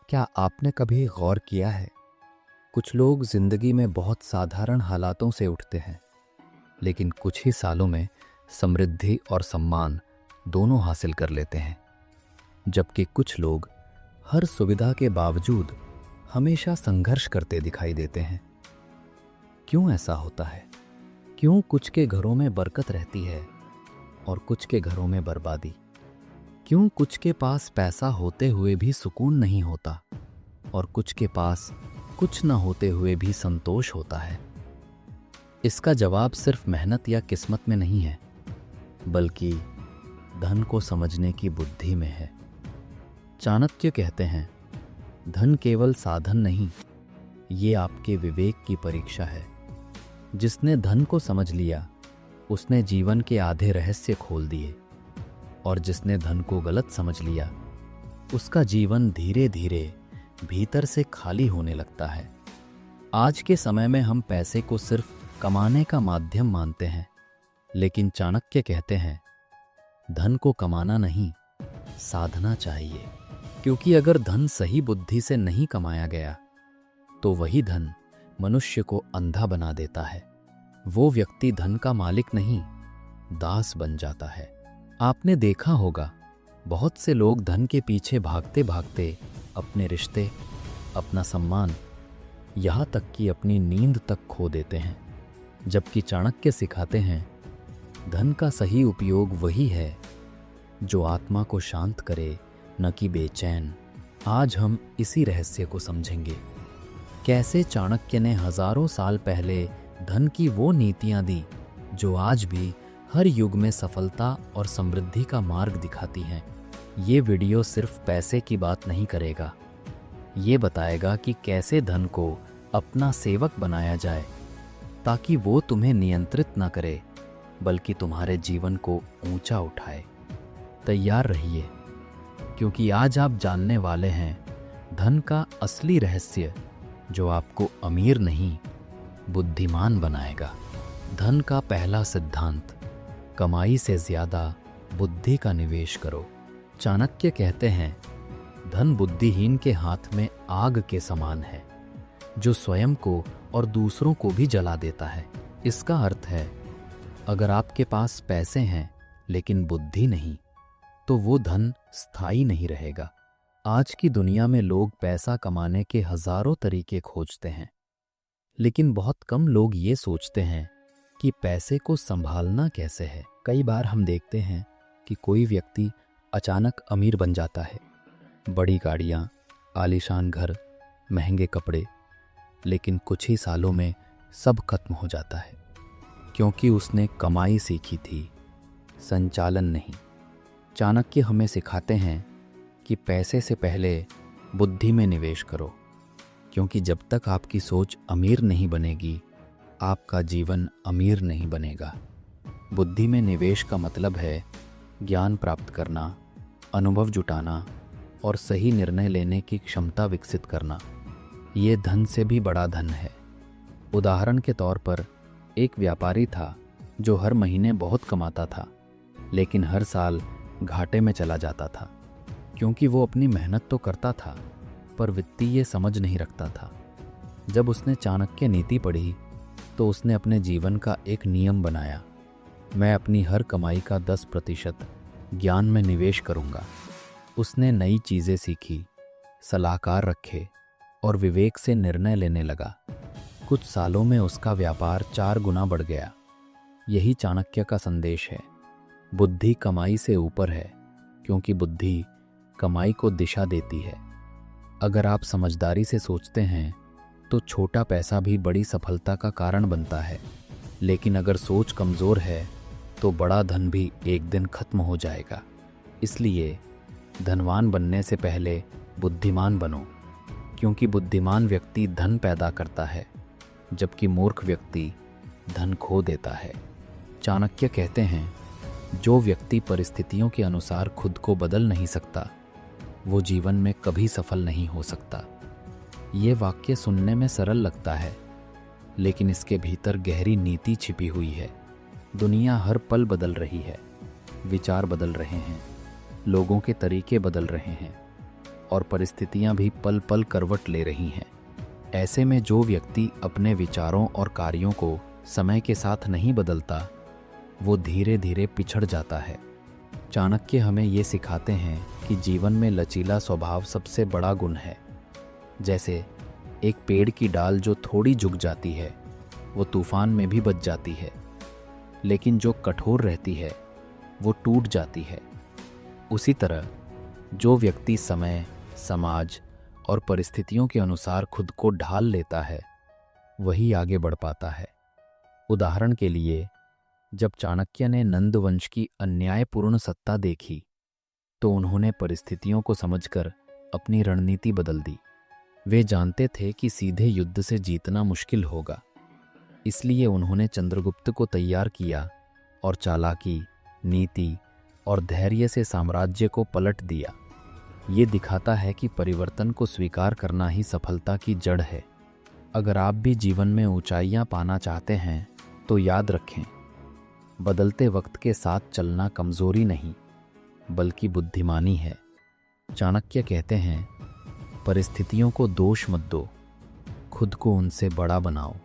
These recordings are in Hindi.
क्या आपने कभी गौर किया है, कुछ लोग जिंदगी में बहुत साधारण हालातों से उठते हैं, लेकिन कुछ ही सालों में समृद्धि और सम्मान दोनों हासिल कर लेते हैं, जबकि कुछ लोग हर सुविधा के बावजूद हमेशा संघर्ष करते दिखाई देते हैं। क्यों ऐसा होता है? क्यों कुछ के घरों में बरकत रहती है और कुछ के घरों में बर्बादी? क्यों कुछ के पास पैसा होते हुए भी सुकून नहीं होता और कुछ के पास कुछ न होते हुए भी संतोष होता है? इसका जवाब सिर्फ मेहनत या किस्मत में नहीं है, बल्कि धन को समझने की बुद्धि में है। चाणक्य कहते हैं, धन केवल साधन नहीं, ये आपके विवेक की परीक्षा है। जिसने धन को समझ लिया, उसने जीवन के आधे रहस्य खोल दिए, और जिसने धन को गलत समझ लिया, उसका जीवन धीरे धीरे भीतर से खाली होने लगता है। आज के समय में हम पैसे को सिर्फ कमाने का माध्यम मानते हैं, लेकिन चाणक्य कहते हैं, धन को कमाना नहीं, साधना चाहिए। क्योंकि अगर धन सही बुद्धि से नहीं कमाया गया, तो वही धन मनुष्य को अंधा बना देता है। वो व्यक्ति धन का मालिक नहीं, दास बन जाता है। आपने देखा होगा, बहुत से लोग धन के पीछे भागते भागते अपने रिश्ते, अपना सम्मान, यहाँ तक कि अपनी नींद तक खो देते हैं। जबकि चाणक्य सिखाते हैं, धन का सही उपयोग वही है जो आत्मा को शांत करे, न कि बेचैन। आज हम इसी रहस्य को समझेंगे। कैसे चाणक्य ने हजारों साल पहले धन की वो नीतियां दी जो आज भी हर युग में सफलता और समृद्धि का मार्ग दिखाती हैं। ये वीडियो सिर्फ पैसे की बात नहीं करेगा, ये बताएगा कि कैसे धन को अपना सेवक बनाया जाए, ताकि वो तुम्हें नियंत्रित न करे, बल्कि तुम्हारे जीवन को ऊंचा उठाए। तैयार रहिए, क्योंकि आज आप जानने वाले हैं धन का असली रहस्य, जो आपको अमीर नहीं, बुद्धिमान बनाएगा। धन का पहला सिद्धांत, कमाई से ज्यादा बुद्धि का निवेश करो। चाणक्य कहते हैं, धन बुद्धिहीन के हाथ में आग के समान है, जो स्वयं को और दूसरों को भी जला देता है। इसका अर्थ है, अगर आपके पास पैसे हैं लेकिन बुद्धि नहीं, तो वो धन स्थायी नहीं रहेगा। आज की दुनिया में लोग पैसा कमाने के हजारों तरीके खोजते हैं, लेकिन बहुत कम लोग ये सोचते हैं कि पैसे को संभालना कैसे है। कई बार हम देखते हैं कि कोई व्यक्ति अचानक अमीर बन जाता है, बड़ी गाड़ियाँ, आलीशान घर, महंगे कपड़े, लेकिन कुछ ही सालों में सब खत्म हो जाता है, क्योंकि उसने कमाई सीखी थी, संचालन नहीं। चाणक्य हमें सिखाते हैं कि पैसे से पहले बुद्धि में निवेश करो, क्योंकि जब तक आपकी सोच अमीर नहीं बनेगी, आपका जीवन अमीर नहीं बनेगा। बुद्धि में निवेश का मतलब है ज्ञान प्राप्त करना, अनुभव जुटाना और सही निर्णय लेने की क्षमता विकसित करना। ये धन से भी बड़ा धन है। उदाहरण के तौर पर, एक व्यापारी था जो हर महीने बहुत कमाता था, लेकिन हर साल घाटे में चला जाता था, क्योंकि वो अपनी मेहनत तो करता था, पर वित्तीय समझ नहीं रखता था। जब उसने चाणक्य नीति पढ़ी, तो उसने अपने जीवन का एक नियम बनाया, मैं अपनी हर कमाई का 10% ज्ञान में निवेश करूंगा। उसने नई चीज़ें सीखी, सलाहकार रखे और विवेक से निर्णय लेने लगा। कुछ सालों में उसका व्यापार 4 गुना बढ़ गया। यही चाणक्य का संदेश है, बुद्धि कमाई से ऊपर है, क्योंकि बुद्धि कमाई को दिशा देती है। अगर आप समझदारी से सोचते हैं, तो छोटा पैसा भी बड़ी सफलता का कारण बनता है, लेकिन अगर सोच कमज़ोर है, तो बड़ा धन भी एक दिन खत्म हो जाएगा। इसलिए धनवान बनने से पहले बुद्धिमान बनो, क्योंकि बुद्धिमान व्यक्ति धन पैदा करता है, जबकि मूर्ख व्यक्ति धन खो देता है। चाणक्य कहते हैं, जो व्यक्ति परिस्थितियों के अनुसार खुद को बदल नहीं सकता, वो जीवन में कभी सफल नहीं हो सकता। ये वाक्य सुनने में सरल लगता है, लेकिन इसके भीतर गहरी नीति छिपी हुई है। दुनिया हर पल बदल रही है, विचार बदल रहे हैं, लोगों के तरीके बदल रहे हैं, और परिस्थितियां भी पल पल करवट ले रही हैं। ऐसे में जो व्यक्ति अपने विचारों और कार्यों को समय के साथ नहीं बदलता, वो धीरे धीरे पिछड़ जाता है। चाणक्य हमें ये सिखाते हैं कि जीवन में लचीला स्वभाव सबसे बड़ा गुण है। जैसे एक पेड़ की डाल जो थोड़ी झुक जाती है, वो तूफान में भी बच जाती है, लेकिन जो कठोर रहती है वो टूट जाती है। उसी तरह जो व्यक्ति समय, समाज और परिस्थितियों के अनुसार खुद को ढाल लेता है, वही आगे बढ़ पाता है। उदाहरण के लिए, जब चाणक्य ने नंद वंश की अन्यायपूर्ण सत्ता देखी, तो उन्होंने परिस्थितियों को समझकर अपनी रणनीति बदल दी। वे जानते थे कि सीधे युद्ध से जीतना मुश्किल होगा, इसलिए उन्होंने चंद्रगुप्त को तैयार किया और चालाकी, नीति और धैर्य से साम्राज्य को पलट दिया। ये दिखाता है कि परिवर्तन को स्वीकार करना ही सफलता की जड़ है। अगर आप भी जीवन में ऊंचाइयां पाना चाहते हैं, तो याद रखें, बदलते वक्त के साथ चलना कमजोरी नहीं, बल्कि बुद्धिमानी है। चाणक्य कहते हैं, परिस्थितियों को दोष मत दो, खुद को उनसे बड़ा बनाओ।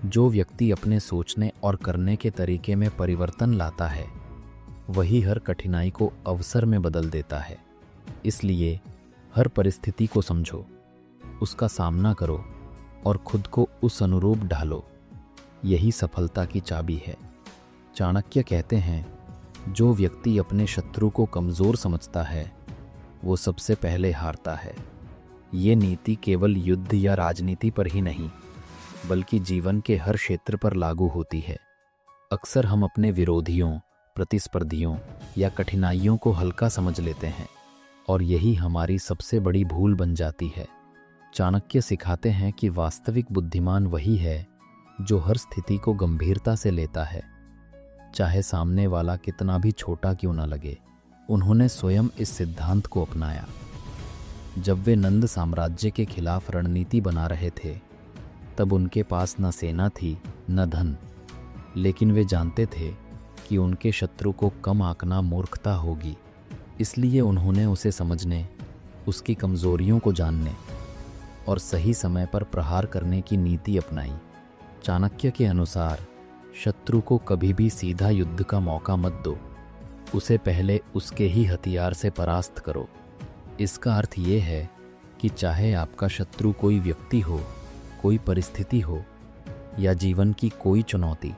जो व्यक्ति अपने सोचने और करने के तरीके में परिवर्तन लाता है, वही हर कठिनाई को अवसर में बदल देता है। इसलिए हर परिस्थिति को समझो, उसका सामना करो और खुद को उस अनुरूप ढालो। यही सफलता की चाबी है। चाणक्य कहते हैं, जो व्यक्ति अपने शत्रु को कमजोर समझता है, वो सबसे पहले हारता है। ये नीति केवल युद्ध या राजनीति पर ही नहीं, बल्कि जीवन के हर क्षेत्र पर लागू होती है। अक्सर हम अपने विरोधियों, प्रतिस्पर्धियों या कठिनाइयों को हल्का समझ लेते हैं, और यही हमारी सबसे बड़ी भूल बन जाती है। चाणक्य सिखाते हैं कि वास्तविक बुद्धिमान वही है जो हर स्थिति को गंभीरता से लेता है, चाहे सामने वाला कितना भी छोटा क्यों न लगे। उन्होंने स्वयं इस सिद्धांत को अपनाया। जब वे नंद साम्राज्य के खिलाफ रणनीति बना रहे थे, तब उनके पास न सेना थी न धन, लेकिन वे जानते थे कि उनके शत्रु को कम आंकना मूर्खता होगी। इसलिए उन्होंने उसे समझने, उसकी कमजोरियों को जानने और सही समय पर प्रहार करने की नीति अपनाई। चाणक्य के अनुसार शत्रु को कभी भी सीधा युद्ध का मौका मत दो, उसे पहले उसके ही हथियार से परास्त करो। इसका अर्थ ये है कि चाहे आपका शत्रु कोई व्यक्ति हो, कोई परिस्थिति हो या जीवन की कोई चुनौती,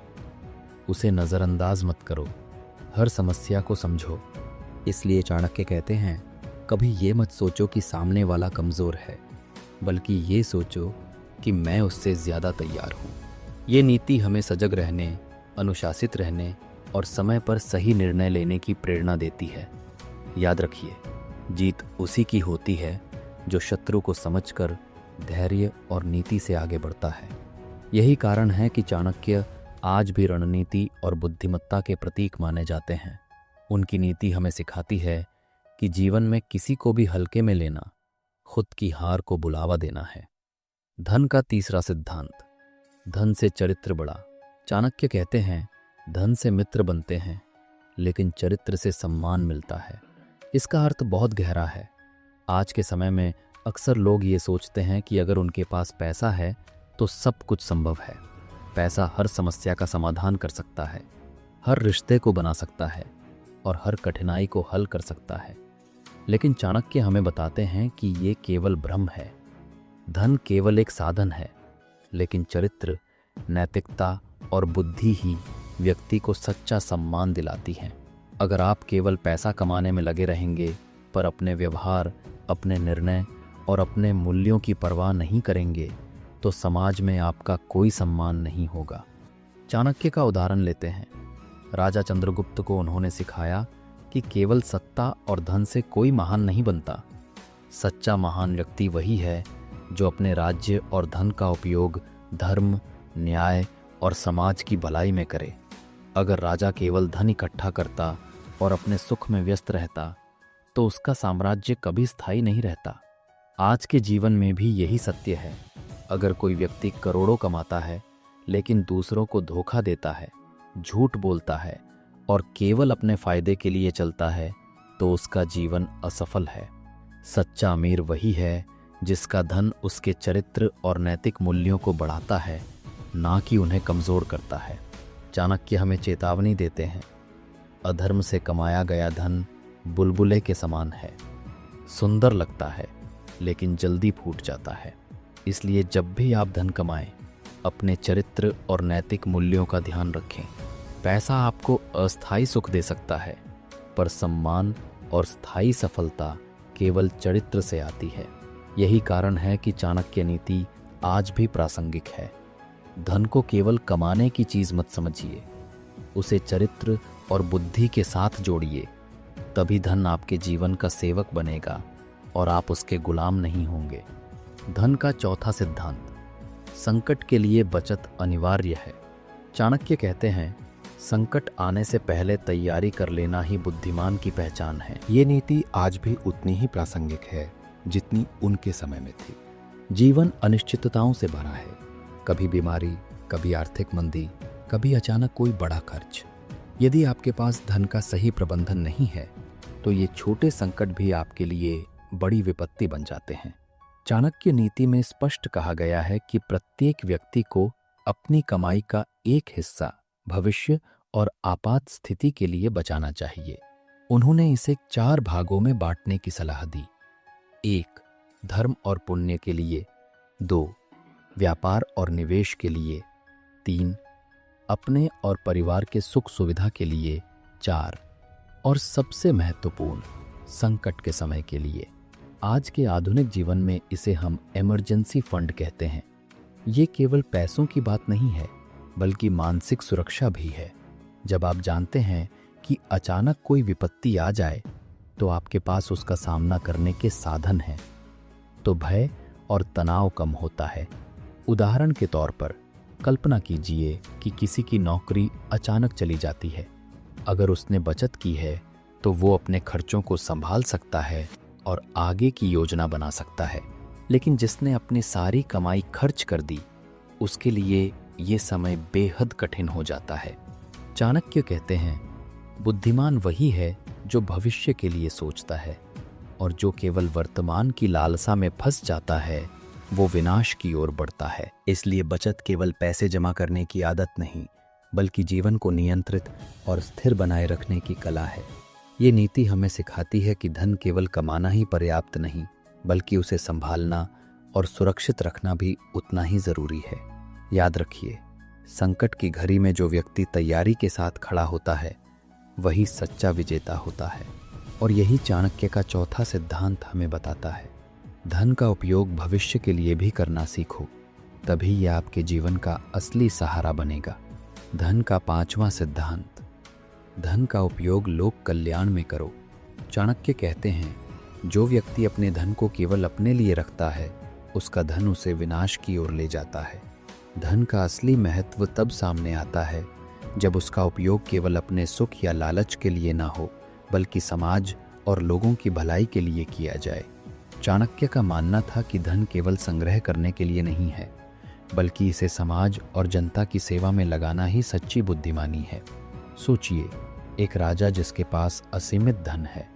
उसे नज़रअंदाज मत करो, हर समस्या को समझो। इसलिए चाणक्य कहते हैं, कभी ये मत सोचो कि सामने वाला कमज़ोर है, बल्कि ये सोचो कि मैं उससे ज़्यादा तैयार हूँ। ये नीति हमें सजग रहने, अनुशासित रहने और समय पर सही निर्णय लेने की प्रेरणा देती है। याद रखिए, जीत उसी की होती है जो शत्रु को समझकर धैर्य और नीति से आगे बढ़ता है। यही कारण है कि चाणक्य आज भी रणनीति और बुद्धिमत्ता के प्रतीक माने जाते हैं। उनकी नीति हमें सिखाती है कि जीवन में किसी को भी हल्के में लेना, खुद की हार को बुलावा देना है। धन का तीसरा सिद्धांत, धन से चरित्र बड़ा। चाणक्य कहते हैं, धन से मित्र बनते हैं, लेकिन चरित्र से सम्मान मिलता है। इसका अर्थ बहुत गहरा है। आज के समय में अक्सर लोग ये सोचते हैं कि अगर उनके पास पैसा है तो सब कुछ संभव है। पैसा हर समस्या का समाधान कर सकता है, हर रिश्ते को बना सकता है और हर कठिनाई को हल कर सकता है। लेकिन चाणक्य हमें बताते हैं कि ये केवल भ्रम है। धन केवल एक साधन है, लेकिन चरित्र, नैतिकता और बुद्धि ही व्यक्ति को सच्चा सम्मान दिलाती हैं। अगर आप केवल पैसा कमाने में लगे रहेंगे पर अपने व्यवहार, अपने निर्णय और अपने मूल्यों की परवाह नहीं करेंगे, तो समाज में आपका कोई सम्मान नहीं होगा। चाणक्य का उदाहरण लेते हैं। राजा चंद्रगुप्त को उन्होंने सिखाया कि केवल सत्ता और धन से कोई महान नहीं बनता। सच्चा महान व्यक्ति वही है जो अपने राज्य और धन का उपयोग धर्म, न्याय और समाज की भलाई में करे। अगर राजा केवल धन इकट्ठा करता और अपने सुख में व्यस्त रहता, तो उसका साम्राज्य कभी स्थायी नहीं रहता। आज के जीवन में भी यही सत्य है। अगर कोई व्यक्ति करोड़ों कमाता है लेकिन दूसरों को धोखा देता है, झूठ बोलता है और केवल अपने फायदे के लिए चलता है, तो उसका जीवन असफल है। सच्चा अमीर वही है जिसका धन उसके चरित्र और नैतिक मूल्यों को बढ़ाता है, ना कि उन्हें कमज़ोर करता है। चाणक्य हमें चेतावनी देते हैं, अधर्म से कमाया गया धन बुलबुले के समान है, सुंदर लगता है लेकिन जल्दी फूट जाता है। इसलिए जब भी आप धन कमाएं, अपने चरित्र और नैतिक मूल्यों का ध्यान रखें। पैसा आपको अस्थायी सुख दे सकता है, पर सम्मान और स्थायी सफलता केवल चरित्र से आती है। यही कारण है कि चाणक्य नीति आज भी प्रासंगिक है। धन को केवल कमाने की चीज मत समझिए, उसे चरित्र और बुद्धि के साथ जोड़िए। तभी धन आपके जीवन का सेवक बनेगा और आप उसके गुलाम नहीं होंगे। धन का चौथा सिद्धांत, संकट के लिए बचत अनिवार्य है। चाणक्य कहते हैं, संकट आने से पहले तैयारी कर लेना ही बुद्धिमान की पहचान है। ये नीति आज भी उतनी ही प्रासंगिक है जितनी उनके समय में थी। जीवन अनिश्चितताओं से भरा है, कभी बीमारी, कभी आर्थिक मंदी, कभी अचानक कोई बड़ा खर्च। यदि आपके पास धन का सही प्रबंधन नहीं है तो ये छोटे संकट भी आपके लिए बड़ी विपत्ति बन जाते हैं। चाणक्य नीति में स्पष्ट कहा गया है कि प्रत्येक व्यक्ति को अपनी कमाई का एक हिस्सा भविष्य और आपात स्थिति के लिए बचाना चाहिए। उन्होंने इसे 4 भागों में बांटने की सलाह दी। 1. धर्म और पुण्य के लिए। 2. व्यापार और निवेश के लिए। 3. अपने और परिवार के सुख सुविधा के लिए। 4. और सबसे महत्वपूर्ण, संकट के समय के लिए। आज के आधुनिक जीवन में इसे हम इमरजेंसी फंड कहते हैं। ये केवल पैसों की बात नहीं है, बल्कि मानसिक सुरक्षा भी है। जब आप जानते हैं कि अचानक कोई विपत्ति आ जाए तो आपके पास उसका सामना करने के साधन हैं, तो भय और तनाव कम होता है। उदाहरण के तौर पर कल्पना कीजिए कि किसी की नौकरी अचानक चली जाती है। अगर उसने बचत की है तो वो अपने खर्चों को संभाल सकता है और आगे की योजना बना सकता है। लेकिन जिसने अपनी सारी कमाई खर्च कर दी, उसके लिए ये समय बेहद कठिन हो जाता है। चाणक्य कहते हैं, बुद्धिमान वही है जो भविष्य के लिए सोचता है, और जो केवल वर्तमान की लालसा में फंस जाता है वो विनाश की ओर बढ़ता है। इसलिए बचत केवल पैसे जमा करने की आदत नहीं, बल्कि जीवन को नियंत्रित और स्थिर बनाए रखने की कला है। ये नीति हमें सिखाती है कि धन केवल कमाना ही पर्याप्त नहीं, बल्कि उसे संभालना और सुरक्षित रखना भी उतना ही जरूरी है। याद रखिए, संकट की घड़ी में जो व्यक्ति तैयारी के साथ खड़ा होता है वही सच्चा विजेता होता है। और यही चाणक्य का चौथा सिद्धांत हमें बताता है, धन का उपयोग भविष्य के लिए भी करना सीखो, तभी यह आपके जीवन का असली सहारा बनेगा। धन का 5वां सिद्धांत, धन का उपयोग लोक कल्याण में करो। चाणक्य कहते हैं, जो व्यक्ति अपने धन को केवल अपने लिए रखता है, उसका धन उसे विनाश की ओर ले जाता है। धन का असली महत्व तब सामने आता है जब उसका उपयोग केवल अपने सुख या लालच के लिए ना हो, बल्कि समाज और लोगों की भलाई के लिए किया जाए। चाणक्य का मानना था कि धन केवल संग्रह करने के लिए नहीं है, बल्कि इसे समाज और जनता की सेवा में लगाना ही सच्ची बुद्धिमानी है। सोचिए, एक राजा जिसके पास असीमित धन है,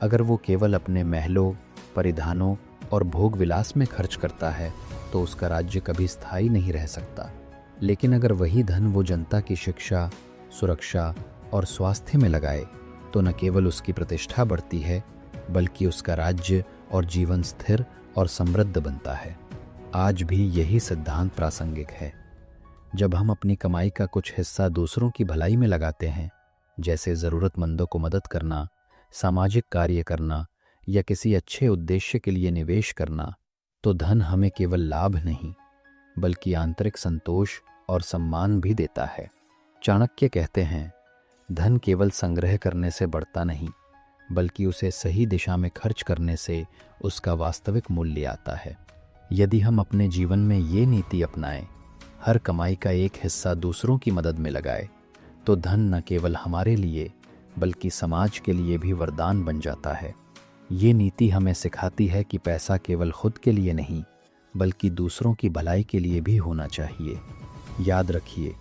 अगर वो केवल अपने महलों, परिधानों और भोग विलास में खर्च करता है तो उसका राज्य कभी स्थायी नहीं रह सकता। लेकिन अगर वही धन वो जनता की शिक्षा, सुरक्षा और स्वास्थ्य में लगाए तो न केवल उसकी प्रतिष्ठा बढ़ती है, बल्कि उसका राज्य और जीवन स्थिर और समृद्ध बनता है। आज भी यही सिद्धांत प्रासंगिक है। जब हम अपनी कमाई का कुछ हिस्सा दूसरों की भलाई में लगाते हैं, जैसे ज़रूरतमंदों को मदद करना, सामाजिक कार्य करना या किसी अच्छे उद्देश्य के लिए निवेश करना, तो धन हमें केवल लाभ नहीं, बल्कि आंतरिक संतोष और सम्मान भी देता है। चाणक्य कहते हैं, धन केवल संग्रह करने से बढ़ता नहीं, बल्कि उसे सही दिशा में खर्च करने से उसका वास्तविक मूल्य आता है। यदि हम अपने जीवन में ये नीति अपनाएं, हर कमाई का एक हिस्सा दूसरों की मदद में लगाए, तो धन न केवल हमारे लिए बल्कि समाज के लिए भी वरदान बन जाता है। ये नीति हमें सिखाती है कि पैसा केवल खुद के लिए नहीं, बल्कि दूसरों की भलाई के लिए भी होना चाहिए। याद रखिए,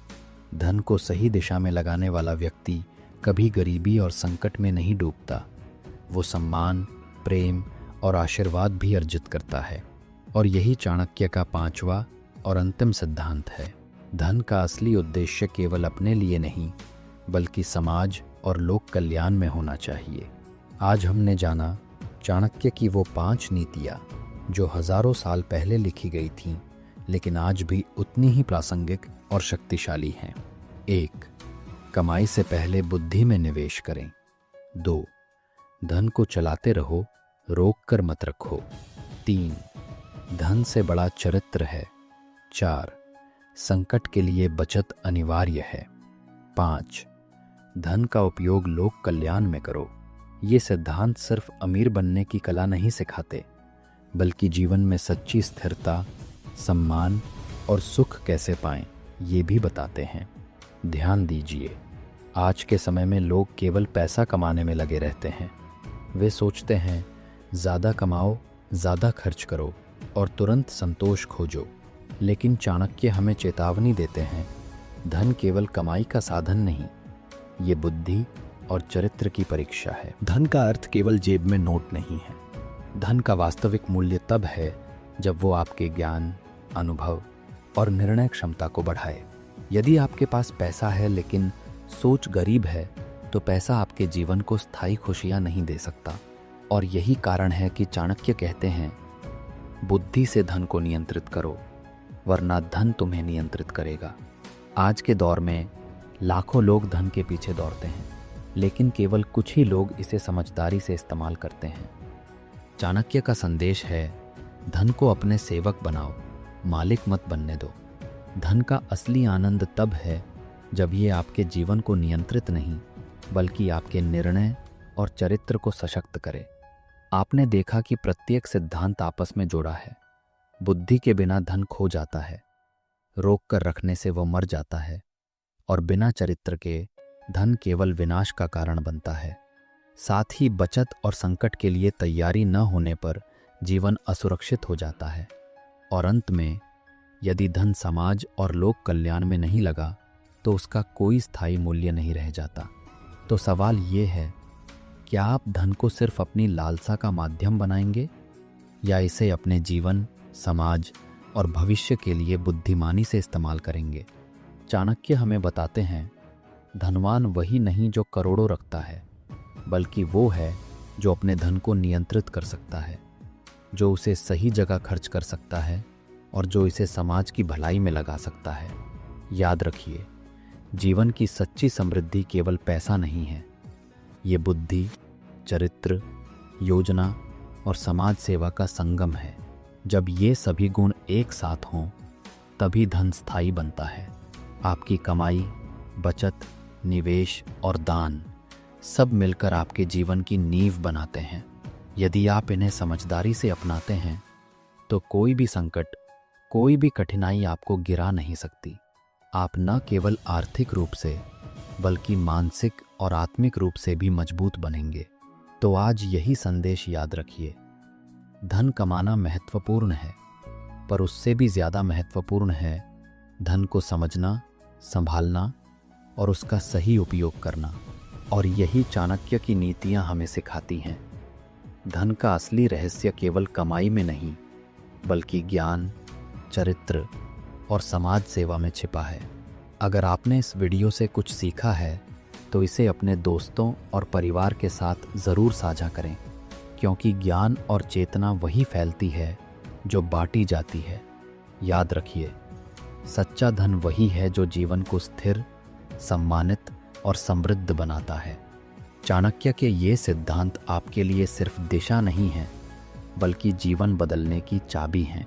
धन को सही दिशा में लगाने वाला व्यक्ति कभी गरीबी और संकट में नहीं डूबता। वो सम्मान, प्रेम और आशीर्वाद भी अर्जित करता है। और यही चाणक्य का 5वां और अंतिम सिद्धांत है। धन का असली उद्देश्य केवल अपने लिए नहीं बल्कि समाज और लोक कल्याण में होना चाहिए। आज हमने जाना चाणक्य की वो 5 नीतियाँ जो हजारों साल पहले लिखी गई थीं, लेकिन आज भी उतनी ही प्रासंगिक और शक्तिशाली हैं। 1. कमाई से पहले बुद्धि में निवेश करें। 2. धन को चलाते रहो, रोक कर मत रखो। 3. धन से बड़ा चरित्र है। 4. संकट के लिए बचत अनिवार्य है। 5. धन का उपयोग लोक कल्याण में करो। ये सिद्धांत सिर्फ अमीर बनने की कला नहीं सिखाते, बल्कि जीवन में सच्ची स्थिरता, सम्मान और सुख कैसे पाएं, ये भी बताते हैं। ध्यान दीजिए, आज के समय में लोग केवल पैसा कमाने में लगे रहते हैं। वे सोचते हैं ज़्यादा कमाओ, ज़्यादा खर्च करो और तुरंत संतोष खोजो। लेकिन चाणक्य हमें चेतावनी देते हैं, धन केवल कमाई का साधन नहीं, ये बुद्धि और चरित्र की परीक्षा है। धन का अर्थ केवल जेब में नोट नहीं है। धन का वास्तविक मूल्य तब है जब वो आपके ज्ञान, अनुभव और निर्णय क्षमता को बढ़ाए। यदि आपके पास पैसा है लेकिन सोच गरीब है, तो पैसा आपके जीवन को स्थायी खुशियां नहीं दे सकता। और यही कारण है कि चाणक्य कहते हैं, बुद्धि से धन को नियंत्रित करो, वरना धन तुम्हें नियंत्रित करेगा। आज के दौर में लाखों लोग धन के पीछे दौड़ते हैं, लेकिन केवल कुछ ही लोग इसे समझदारी से इस्तेमाल करते हैं। चाणक्य का संदेश है, धन को अपने सेवक बनाओ, मालिक मत बनने दो। धन का असली आनंद तब है जब ये आपके जीवन को नियंत्रित नहीं बल्कि आपके निर्णय और चरित्र को सशक्त करे। आपने देखा कि प्रत्येक सिद्धांत आपस में जुड़ा है। बुद्धि के बिना धन खो जाता है, रोक कर रखने से वो मर जाता है, और बिना चरित्र के धन केवल विनाश का कारण बनता है। साथ ही बचत और संकट के लिए तैयारी न होने पर जीवन असुरक्षित हो जाता है। और अंत में, यदि धन समाज और लोक कल्याण में नहीं लगा तो उसका कोई स्थायी मूल्य नहीं रह जाता। तो सवाल ये है, क्या आप धन को सिर्फ अपनी लालसा का माध्यम बनाएंगे या इसे अपने जीवन, समाज और भविष्य के लिए बुद्धिमानी से इस्तेमाल करेंगे? चाणक्य हमें बताते हैं, धनवान वही नहीं जो करोड़ों रखता है, बल्कि वो है जो अपने धन को नियंत्रित कर सकता है, जो उसे सही जगह खर्च कर सकता है और जो इसे समाज की भलाई में लगा सकता है। याद रखिए, जीवन की सच्ची समृद्धि केवल पैसा नहीं है, ये बुद्धि, चरित्र, योजना और समाज सेवा का संगम है। जब ये सभी गुण एक साथ हों, तभी धन स्थायी बनता है। आपकी कमाई, बचत, निवेश और दान सब मिलकर आपके जीवन की नींव बनाते हैं। यदि आप इन्हें समझदारी से अपनाते हैं, तो कोई भी संकट, कोई भी कठिनाई आपको गिरा नहीं सकती। आप न केवल आर्थिक रूप से बल्कि मानसिक और आत्मिक रूप से भी मजबूत बनेंगे। तो आज यही संदेश याद रखिए, धन कमाना महत्वपूर्ण है, पर उससे भी ज़्यादा महत्वपूर्ण है धन को समझना, संभालना और उसका सही उपयोग करना। और यही चाणक्य की नीतियां हमें सिखाती हैं। धन का असली रहस्य केवल कमाई में नहीं बल्कि ज्ञान, चरित्र और समाज सेवा में छिपा है। अगर आपने इस वीडियो से कुछ सीखा है तो इसे अपने दोस्तों और परिवार के साथ ज़रूर साझा करें, क्योंकि ज्ञान और चेतना वही फैलती है जो बांटी जाती है। याद रखिए, सच्चा धन वही है जो जीवन को स्थिर, सम्मानित और समृद्ध बनाता है। चाणक्य के ये सिद्धांत आपके लिए सिर्फ दिशा नहीं है, बल्कि जीवन बदलने की चाबी हैं।